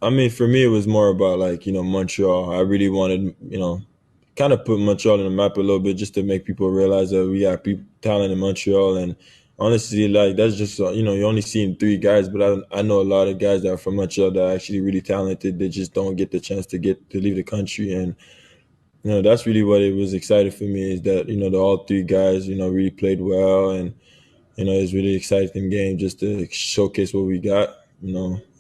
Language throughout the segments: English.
I mean, for me, it was more about like, Montreal. I really wanted, kind of put Montreal on the map a little bit just to make people realize that we have people talent in Montreal. And honestly, like that's just, you only seen three guys, but I know a lot of guys that are from Montreal that are actually really talented. They just don't get the chance to leave the country. And, that's really what it was exciting for me is that, the all three guys, really played well. And, it's really exciting game just to showcase what we got.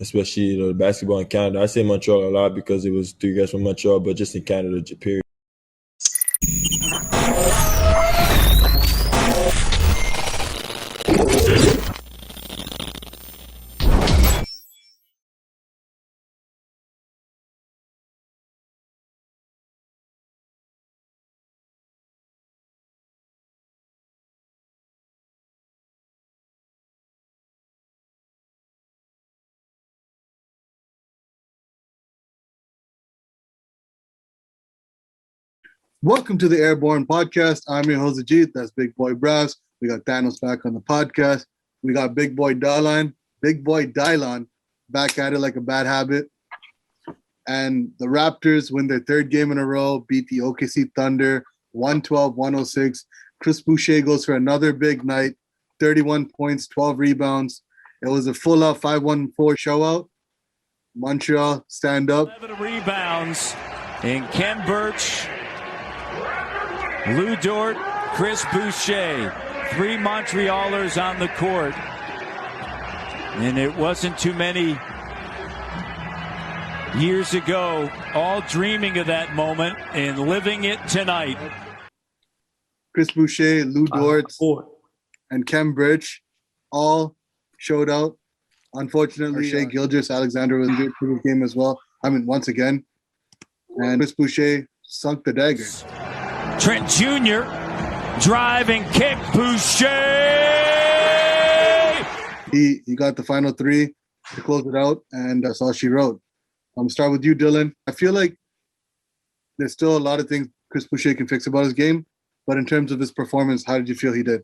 Especially the basketball in Canada. I say Montreal a lot because it was three guys from Montreal, but just in Canada, period. Welcome to the Airborne Podcast. I'm your host, Ajit. That's Big Boy Brass. We got Thanos back on the podcast. We got Big Boy Dylon back at it like a bad habit. And the Raptors win their third game in a row, beat the OKC Thunder 112-106. Chris Boucher goes for another big night, 31 points, 12 rebounds. It was a full-out 5-1-4 showout. Montreal, stand up. 11 rebounds in Ken Birch, Lou Dort, Chris Boucher, three Montrealers on the court. And it wasn't too many years ago, all dreaming of that moment and living it tonight. Chris Boucher, Lou Dort, and Ken Birch all showed out. Unfortunately, Shai Gilgeous-Alexander was injured for the game as well. Once again. And Chris Boucher sunk the dagger. Trent Jr. drive and kick. Boucher! He got the final three to close it out, and that's all she wrote. I'm start with you, Dylan. I feel like there's still a lot of things Chris Boucher can fix about his game, but in terms of his performance, how did you feel he did?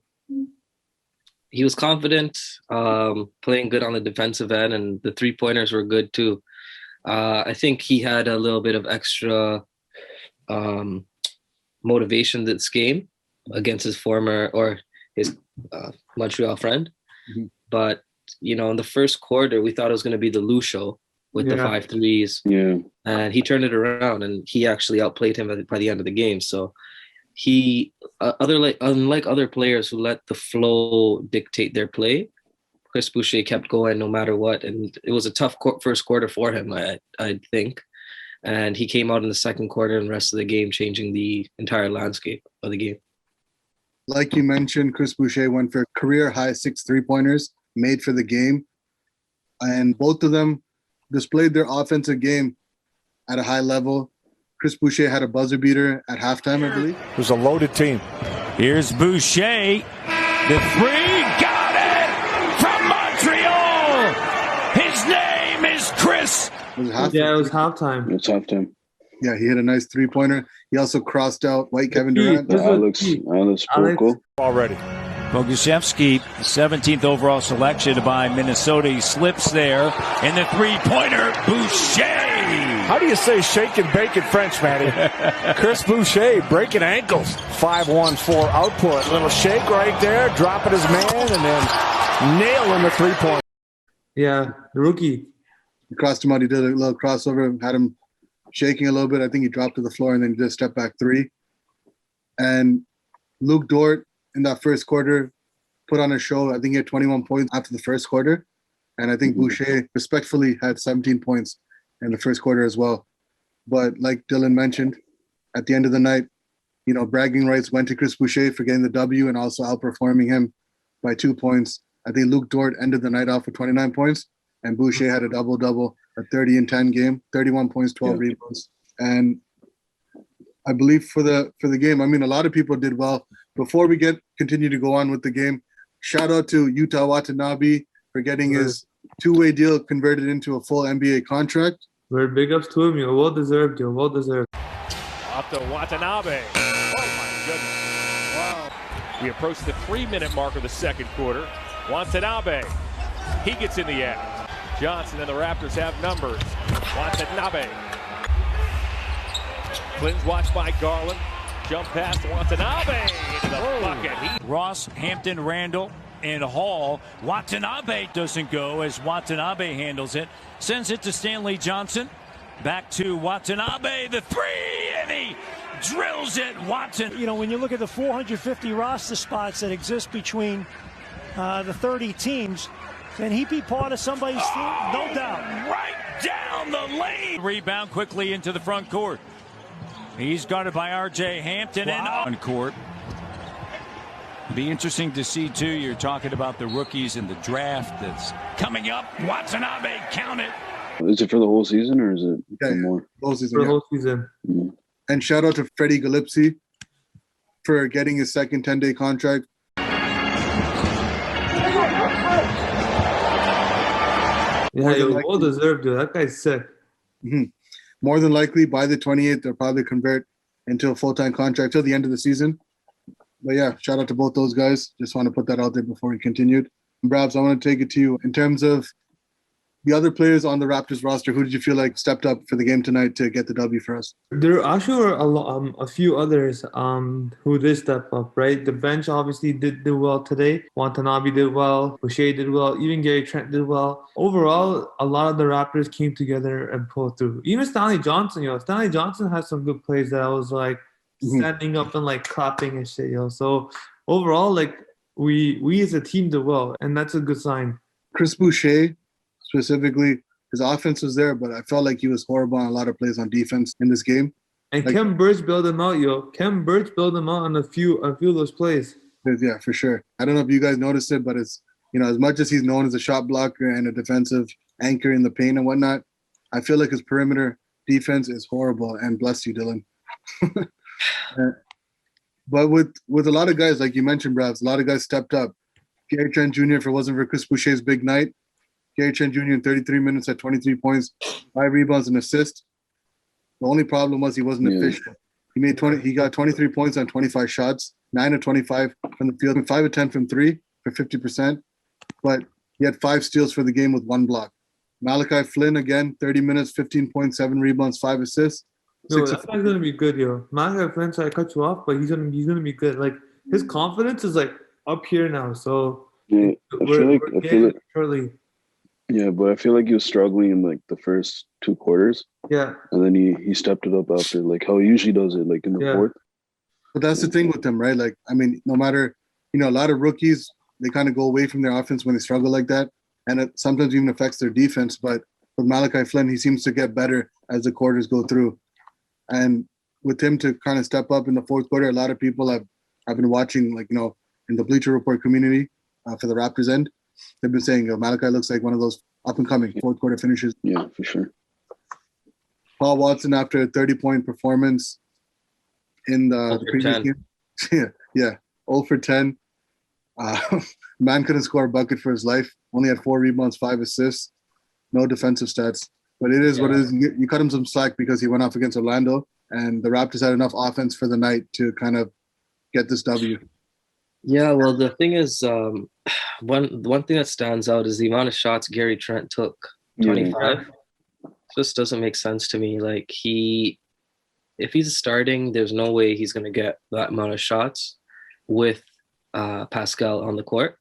He was confident, playing good on the defensive end, and the three-pointers were good too. I think he had a little bit of extra motivation this game against his Montreal friend. Mm-hmm. But, in the first quarter, we thought it was going to be the Lou show with the 5 threes. Yeah. And he turned it around, and he actually outplayed him by the end of the game. So he, unlike other players who let the flow dictate their play, Chris Boucher kept going no matter what. And it was a tough first quarter for him, I think. And he came out in the second quarter and the rest of the game, changing the entire landscape of the game. Like you mentioned, Chris Boucher went for career high 6 3-pointers made for the game. And both of them displayed their offensive game at a high level. Chris Boucher had a buzzer beater at halftime, I believe. It was a loaded team. Here's Boucher. The three, got it from Montreal. His name is Chris. It was halftime. Yeah, it was halftime. It's halftime. Yeah, he hit a nice 3-pointer. He also crossed out white Kevin Durant. That looks pretty cool. Already. Bogusevsky, 17th overall selection by Minnesota. He slips there. And the three-pointer, Boucher. How do you say shake and bake in French, Matty? Chris Boucher breaking ankles. 5-1-4 output. Little shake right there, dropping his man, and then nailing the 3-point. Yeah, rookie. He crossed him out. He did a little crossover, had him shaking a little bit. I think he dropped to the floor and then he did a step back 3. And Luke Dort in that first quarter put on a show. I think he had 21 points after the first quarter. And I think Boucher respectfully had 17 points in the first quarter as well. But like Dylan mentioned, at the end of the night, bragging rights went to Chris Boucher for getting the W and also outperforming him by 2 points. I think Luke Dort ended the night off with 29 points. And Boucher had a double-double, a 30-10 game, 31 points, 12 rebounds. And I believe for the game, a lot of people did well. Before we continue to go on with the game, shout out to Yuta Watanabe for getting his 2-way deal converted into a full NBA contract. Very big ups to him. You're well deserved. Up to Watanabe. Oh, my goodness. Wow. We approach the 3-minute mark of the second quarter. Watanabe. He gets in the act. Johnson and the Raptors have numbers. Watanabe. Clinton's watched by Garland. Jump pass to Watanabe into the bucket. Ross, Hampton, Randall, and Hall. Watanabe doesn't go as Watanabe handles it. Sends it to Stanley Johnson. Back to Watanabe, the three, and he drills it. Watson. You know, when you look at the 450 roster spots that exist between the 30 teams, can he be part of somebody's team? No doubt. Right down the lane. Rebound quickly into the front court. He's guarded by R.J. Hampton and on court. Be interesting to see, too. You're talking about the rookies in the draft that's coming up. Watanabe, count it. Is it for the whole season or is it more? Whole season, For the whole season. Mm-hmm. And shout out to Freddie Gillespie for getting his second 10-day contract. Yeah, well deserved, dude. That guy's sick. Mm-hmm. More than likely, by the 28th, they'll probably convert into a full-time contract till the end of the season. But yeah, shout out to both those guys. Just want to put that out there before we continued. And Brabs, I want to take it to you. In terms of the other players on the Raptors roster, who did you feel like stepped up for the game tonight to get the W for us? There actually were a few others who did step up, right? The bench obviously did well today. Watanabe did well. Boucher did well. Even Gary Trent did well. Overall, a lot of the Raptors came together and pulled through. Even Stanley Johnson, Stanley Johnson had some good plays that I was like standing up and like clapping and shit, So overall, like we as a team did well, and that's a good sign. Chris Boucher, specifically, his offense was there, but I felt like he was horrible on a lot of plays on defense in this game. And Kem Birch bailed him out, Kem Birch bailed him out on a few of those plays. Yeah, for sure. I don't know if you guys noticed it, but it's, as much as he's known as a shot blocker and a defensive anchor in the paint and whatnot, I feel like his perimeter defense is horrible. And bless you, Dylan. But with a lot of guys, like you mentioned, Bravs, a lot of guys stepped up. Gary Trent Jr., if it wasn't for Chris Boucher's big night, Gary Trent Jr. in 33 minutes at 23 points, 5 rebounds and assists. The only problem was he wasn't efficient. He got 23 points on 25 shots, 9 of 25 from the field, 5 of 10 from 3 for 50%. But he had 5 steals for the game with 1 block. Malachi Flynn, again, 30 minutes, 15 points, 7 rebounds, 5 assists. That guy's gonna be good, Malachi Flynn, sorry I cut you off, but he's gonna be good. Like his confidence is like up here now. So yeah, I feel like shortly. Yeah, but I feel like he was struggling in like the first 2 quarters. Yeah. And then he stepped it up after, like how he usually does it, like in the fourth. But that's the thing with him, right? Like, I mean, no matter, a lot of rookies, they kind of go away from their offense when they struggle like that. And it sometimes even affects their defense. But with Malachi Flynn, he seems to get better as the quarters go through. And with him to kind of step up in the fourth quarter, a lot of people have been watching, like, in the Bleacher Report community for the Raptors end. They've been saying Malachi looks like one of those up-and-coming fourth-quarter finishers. Yeah, for sure. Paul Watson, after a 30-point performance in the previous game. Yeah, 0 for 10. Man couldn't score a bucket for his life. Only had 4 rebounds, 5 assists. No defensive stats. But it is what it is. You cut him some slack because he went off against Orlando, and the Raptors had enough offense for the night to kind of get this W. Yeah, well, the thing is, one thing that stands out is the amount of shots Gary Trent took, 25. Just doesn't make sense to me. Like, if he's starting, there's no way he's going to get that amount of shots with Pascal on the court.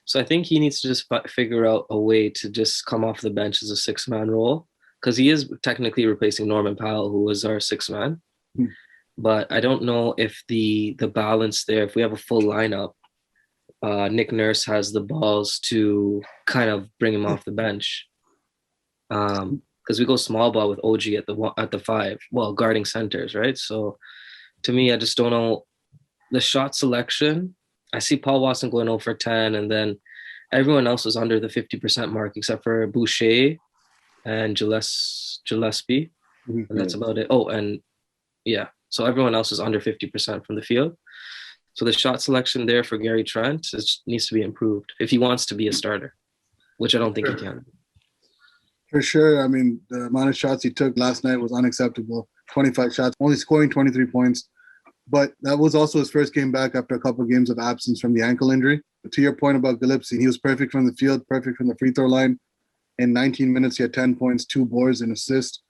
So I think he needs to just figure out a way to just come off the bench as a 6-man role, because he is technically replacing Norman Powell, who was our 6-man. But I don't know if the balance there, if we have a full lineup, Nick Nurse has the balls to kind of bring him off the bench. Because we go small ball with OG at the 5, guarding centers, right? So to me, I just don't know the shot selection. I see Paul Watson going 0 for 10, and then everyone else is under the 50% mark except for Boucher and Gillespie. And that's about it. Oh, and yeah. So everyone else is under 50% from the field. So the shot selection there for Gary Trent needs to be improved if he wants to be a starter, which I don't think he can. For sure. I mean, the amount of shots he took last night was unacceptable. 25 shots, only scoring 23 points. But that was also his first game back after a couple of games of absence from the ankle injury. But to your point about Gillespie, he was perfect from the field, perfect from the free throw line. In 19 minutes, he had 10 points, 2 boards, and assists,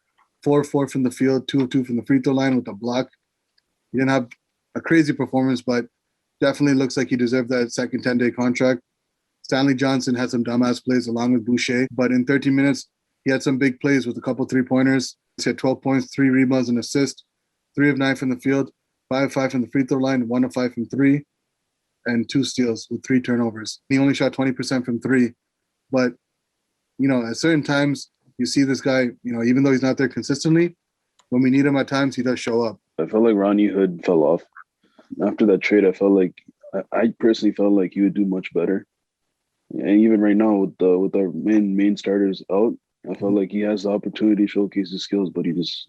4-4 from the field, 2 of 2 from the free throw line with a block. He didn't have a crazy performance, but definitely looks like he deserved that second 10-day contract. Stanley Johnson had some dumbass plays along with Boucher, but in 13 minutes, he had some big plays with a couple three-pointers. He had 12 points, 3 rebounds, and assists, 3 of 9 from the field, 5 of 5 from the free throw line, 1 of 5 from 3, and 2 steals with 3 turnovers. He only shot 20% from 3, but at certain times you see this guy, even though he's not there consistently, when we need him at times, he does show up. I felt like Rodney Hood fell off. After that trade, I personally felt like he would do much better. And even right now with our main starters out, I felt like he has the opportunity to showcase his skills, but he's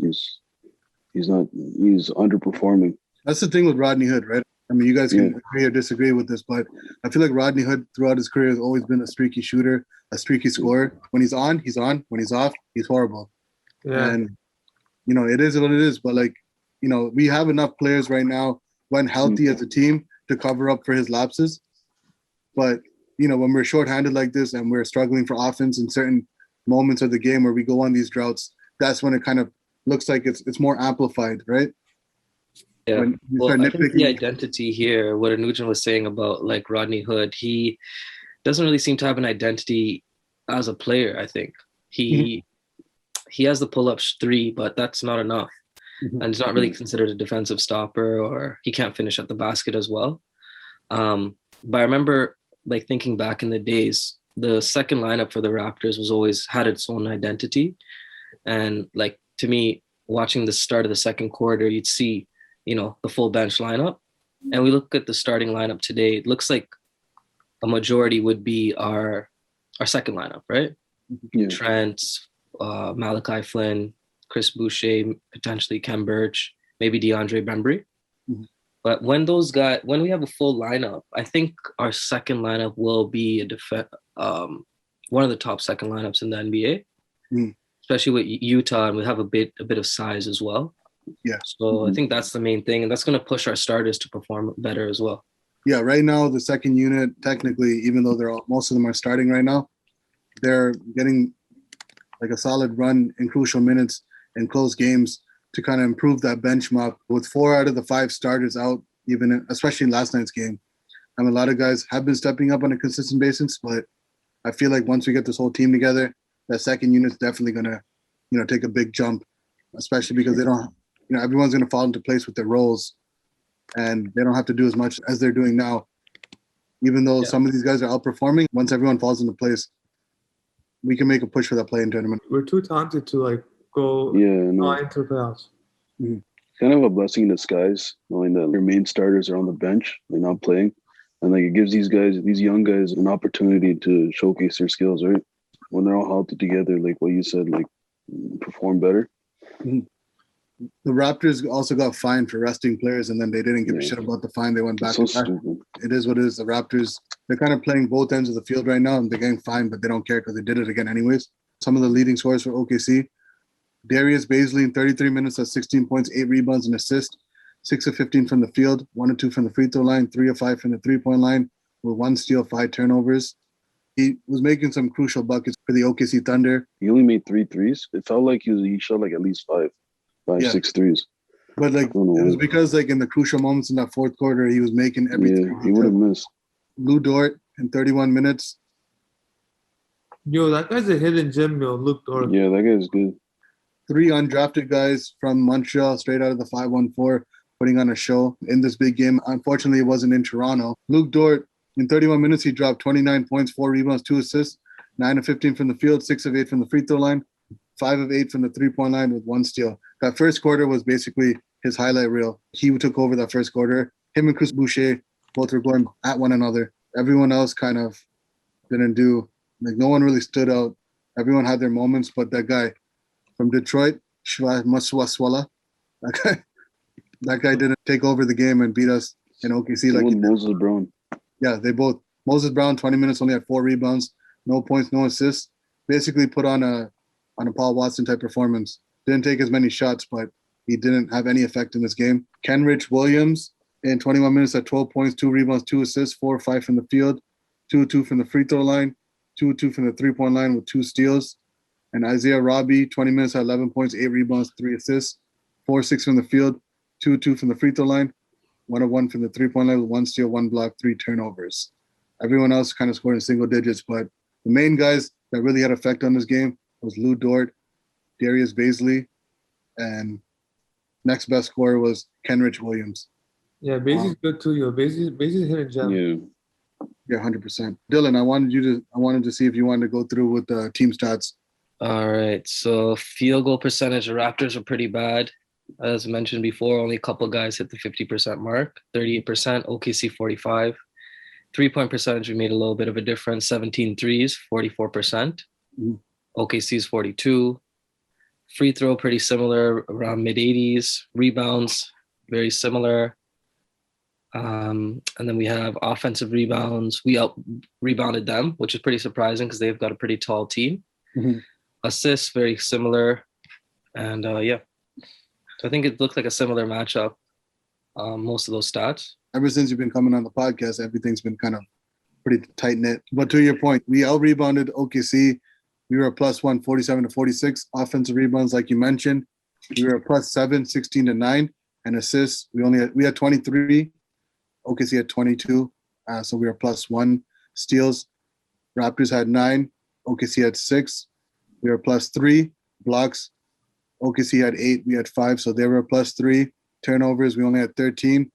underperforming. That's the thing with Rodney Hood, right? I mean, you guys can agree or disagree with this, but I feel like Rodney Hood throughout his career has always been a streaky shooter, a streaky scorer. When he's on, he's on. When he's off, he's horrible. Yeah. And, it is what it is. But, we have enough players right now, when healthy as a team, to cover up for his lapses. But, when we're shorthanded like this and we're struggling for offense in certain moments of the game where we go on these droughts, that's when it kind of looks like it's more amplified, right? Yeah, well, I think the identity here, what Nugent was saying about Rodney Hood, he doesn't really seem to have an identity as a player. I think he has the pull-up 3, but that's not enough, and it's not really considered a defensive stopper, or he can't finish at the basket as well. But I remember thinking back in the days, the second lineup for the Raptors had its own identity, and to me, watching the start of the second quarter, you'd see the full bench lineup. And we look at the starting lineup today, it looks like a majority would be our second lineup, right? Yeah. Trent, Malachi Flynn, Chris Boucher, potentially Kem Birch, maybe DeAndre Bembry. Mm-hmm. But when we have a full lineup, I think our second lineup will be one of the top second lineups in the NBA, especially with Utah, and we have a bit of size as well. Yeah. So I think that's the main thing, and that's going to push our starters to perform better as well. Yeah, right now the second unit, technically, even though most of them are starting right now, they're getting a solid run in crucial minutes and close games to kind of improve that benchmark. With 4 out of the 5 starters out, especially in last night's game, a lot of guys have been stepping up on a consistent basis, but I feel like once we get this whole team together, that second unit's definitely going to, take a big jump, especially because they don't. Everyone's going to fall into place with their roles, and they don't have to do as much as they're doing now. Even though some of these guys are outperforming, once everyone falls into place, we can make a push for that play-in tournament. We're too talented to go into the playoffs. Mm-hmm. Kind of a blessing in disguise, knowing that your main starters are on the bench, they're not playing, and it gives these young guys, an opportunity to showcase their skills, right? When they're all healthy together, like what you said, perform better. Mm-hmm. The Raptors also got fined for resting players, and then they didn't give a shit about the fine. They went back to back. It is what it is. The Raptors, they're kind of playing both ends of the field right now, and they're getting fined, but they don't care because they did it again anyways. Some of the leading scorers for OKC, Darius Baisley in 33 minutes has 16 points, 8 rebounds, and assists, 6 of 15 from the field, 1 of 2 from the free throw line, 3 of 5 from the three-point line, with 1 steal, 5 turnovers. He was making some crucial buckets for the OKC Thunder. He only made 3 threes. It felt like he shot at least 6 threes. But it was because in the crucial moments in that fourth quarter, he was making everything. Yeah, he would have missed. Lou Dort in 31 minutes. Yo, that guy's a hidden gem, Luke Dort. Yeah, that guy's good. 3 undrafted guys from Montreal, straight out of the 514, putting on a show in this big game. Unfortunately, it wasn't in Toronto. Luke Dort, in 31 minutes, he dropped 29 points, 4 rebounds, 2 assists, 9 of 15 from the field, 6 of 8 from the free throw line, 5 of 8 from the three-point line with 1 steal. That first quarter was basically his highlight reel. He took over that first quarter. Him and Chris Boucher both were going at one another. Everyone else kind of didn't do, no one really stood out. Everyone had their moments, but that guy from Detroit, Maswaswala, that guy didn't take over the game and beat us in OKC. Moses Brown. Yeah, they both. Moses Brown, 20 minutes, only had 4 rebounds, no points, no assists. Basically put on a Paul Watson type performance. Didn't take as many shots, but he didn't have any effect in this game. Kenrich Williams in 21 minutes at 12 points, 2 rebounds, 2 assists, 4 of 5 from the field, 2 of 2 from the free throw line, 2-2 from the three-point line with 2 steals. And Isaiah Robbie, 20 minutes, had 11 points, 8 rebounds, 3 assists, 4-6 from the field, 2-2 from the free throw line, 1-1 from the three-point line with 1 steal, 1 block, 3 turnovers. Everyone else kind of scored in single digits, but the main guys that really had effect on this game was Lou Dort, Darius Baisley, and next best scorer was Kenrich Williams. Yeah, Baisley's good too, yo. Baisley's hit a gem. Yeah, 100%. Dylan, I wanted to see if you wanted to go through with the team stats. All right. So field goal percentage, the Raptors are pretty bad. As mentioned before, only a couple guys hit the 50% mark. 38%, OKC 45. 3-point percentage, we made a little bit of a difference. 17 threes, 44%. OKC's 42. Free throw, pretty similar, around mid-80s. Rebounds, very similar. And then we have offensive rebounds. We out-rebounded them, which is pretty surprising because they've got a pretty tall team. Assists, very similar. And, yeah. So I think it looked like a similar matchup, most of those stats. Ever since you've been coming on the podcast, everything's been kind of pretty tight-knit. But to your point, we out-rebounded OKC. We were a +1, 47-46. Offensive rebounds, like you mentioned. We were a +7, 16-9. And assists, we had 23. OKC had 22. So we were +1. Steals, Raptors had 9. OKC had 6. We were +3. Blocks, OKC had 8. We had 5. So they were +3. Turnovers, we only had 13.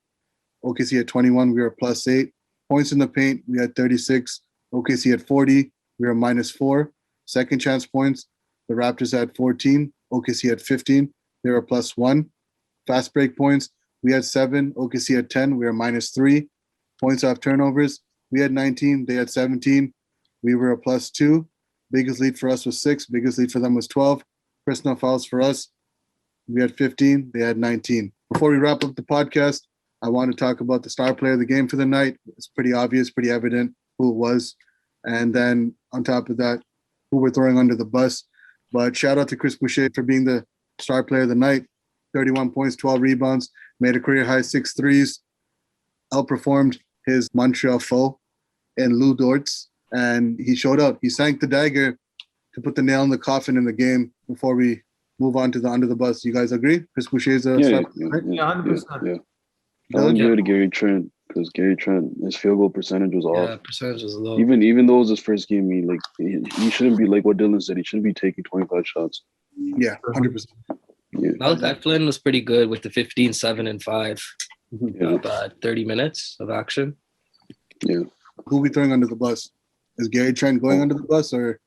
OKC had 21. We were +8. Points in the paint, we had 36. OKC had 40. We were -4. Second chance points, the Raptors had 14. OKC had 15. They were +1. Fast break points, we had 7. OKC had 10. We were -3. Points off turnovers, we had 19. They had 17. We were a +2. Biggest lead for us was 6. Biggest lead for them was 12. Personal fouls for us, we had 15. They had 19. Before we wrap up the podcast, I want to talk about the star player of the game for the night. It's pretty obvious, pretty evident who it was. And then on top of that, who we're throwing under the bus. But shout out to Chris Boucher for being the star player of the night. 31 points, 12 rebounds, made a career high 6 threes, outperformed his Montreal foe in Lou Dort's, and he showed up. He sank the dagger to put the nail in the coffin in the game before we move on to the under the bus. You guys agree? Chris Boucher's a star player, right? Yeah, 100%. Yeah. I want to give it to Gary Trent because Gary Trent, his field goal percentage was off. Yeah, percentage was low. Even though it was his first game, he shouldn't be, like what Dylan said, he shouldn't be taking 25 shots. Yeah, 100%. Yeah. Malachi Flynn was pretty good with the 15, 7, and 5. Yeah. About 30 minutes of action. Yeah. Who are we throwing under the bus? Is Gary Trent going under the bus, or?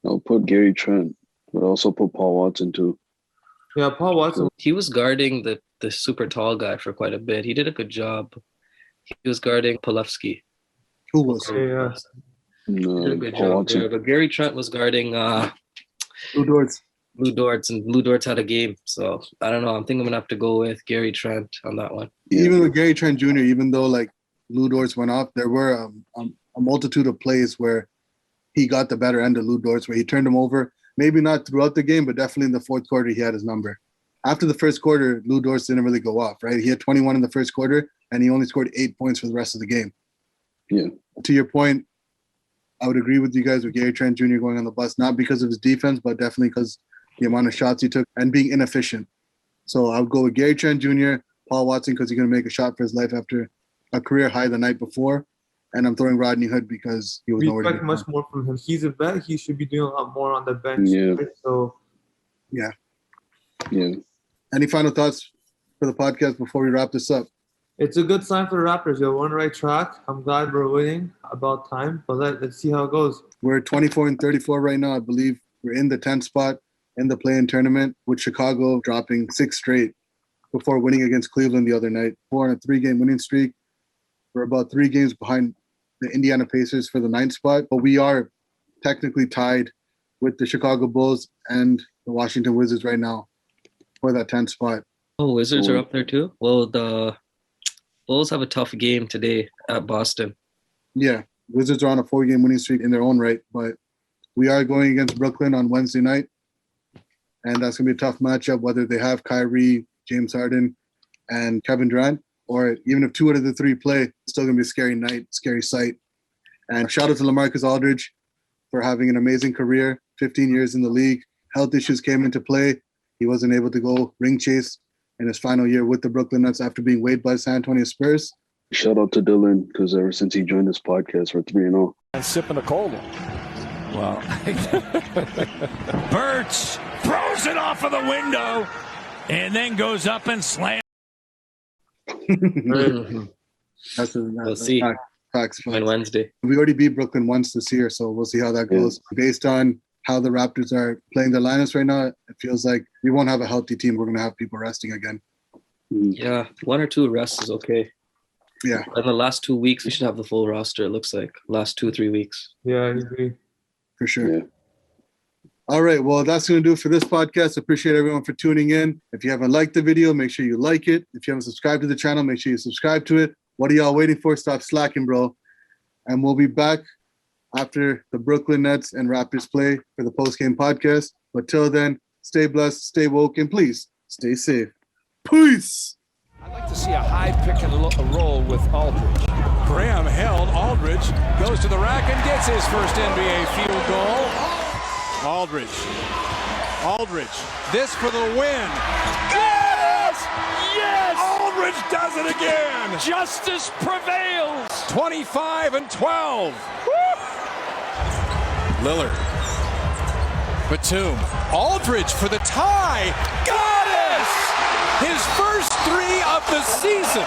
I'll put Gary Trent, but also put Paul Watson too. Yeah, Paul Watson. He was guarding the super tall guy for quite a bit. He did a good job. He was guarding Polevsky. Who was? Yeah. He did a good Paul job Watson. there. But Gary Trent was guarding Lou Dort's. Lou Dort's, and Lou Dort's had a game. So I don't know. I think I'm gonna have to go with Gary Trent on that one. Even with Gary Trent Jr., even though like Lou Dort's went off, there were a multitude of plays where he got the better end of Lou Dort's, where he turned him over. Maybe not throughout the game, but definitely in the fourth quarter, he had his number. After the first quarter, Lou Dort didn't really go off, right? He had 21 in the first quarter, and he only scored 8 points for the rest of the game. Yeah. To your point, I would agree with you guys with Gary Trent Jr. going on the bus, not because of his defense, but definitely because the amount of shots he took and being inefficient. So I would go with Gary Trent Jr., Paul Watson, because he's going to make a shot for his life after a career high the night before. And I'm throwing Rodney Hood because he was nowhere to expect be much more from him. He's a vet. He should be doing a lot more on the bench. Yeah. Right? So, Yeah. Yeah. Any final thoughts for the podcast before we wrap this up? it's a good sign for the Raptors. We're on the right track. I'm glad we're winning. About time. But let's see how it goes. We're 24-34 right now. I believe we're in the 10th spot in the play-in tournament, with Chicago dropping 6 straight before winning against Cleveland the other night. 4 on a 3-game winning streak. We're about 3 games behind the Indiana Pacers for the 9th spot, but we are technically tied with the Chicago Bulls and the Washington Wizards right now for that 10th spot. Oh, Wizards are up there too? Well, the Bulls have a tough game today at Boston. Yeah, Wizards are on a 4-game winning streak in their own right, but we are going against Brooklyn on Wednesday night, and that's going to be a tough matchup, whether they have Kyrie, James Harden, and Kevin Durant, or even if 2 out of the 3 play, it's still going to be a scary night, scary sight. And shout out to LaMarcus Aldridge for having an amazing career, 15 years in the league. Health issues came into play. He wasn't able to go ring chase in his final year with the Brooklyn Nets after being waived by San Antonio Spurs. Shout out to Dylan, because ever since he joined this podcast, we're 3-0. And sipping a cold one. Well, Birch throws it off of the window and then goes up and slams. We'll see. Facts. On Wednesday. We already beat Brooklyn once this year, so we'll see how that goes. Based on how the Raptors are playing their lineups right now, it feels like we won't have a healthy team. We're going to have people resting again. Yeah, 1 or 2 rests is okay. Yeah. In the last 2 weeks, we should have the full roster, it looks like. Last 2 or 3 weeks. Yeah, I agree. For sure. Yeah. All right. Well, that's going to do it for this podcast. Appreciate everyone for tuning in. If you haven't liked the video, make sure you like it. If you haven't subscribed to the channel, make sure you subscribe to it. What are y'all waiting for? Stop slacking, bro. And we'll be back after the Brooklyn Nets and Raptors play for the post-game podcast. But till then, stay blessed, stay woke, and please stay safe. Peace. I'd like to see a high pick and roll with Aldridge. Graham held. Aldridge goes to the rack and gets his first NBA field goal. Aldridge. This for the win. Yes! Yes! Aldridge does it again. Justice prevails. 25 and 12. Lillard. Batum. Aldridge for the tie. Got it! His first 3 of the season.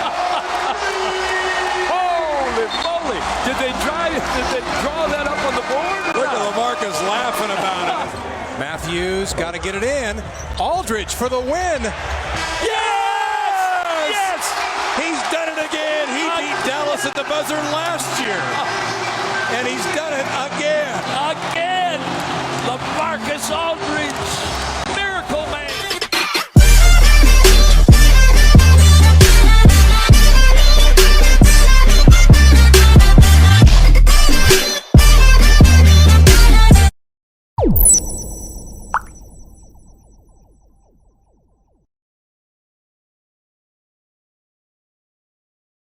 Holy moly! Did they draw that up on the board? Look at LaMarcus laughing about it. Matthews got to get it in. Aldridge for the win. Yes! He's done it again. He beat Dallas at the buzzer last year. And he's done it again. LaMarcus Aldridge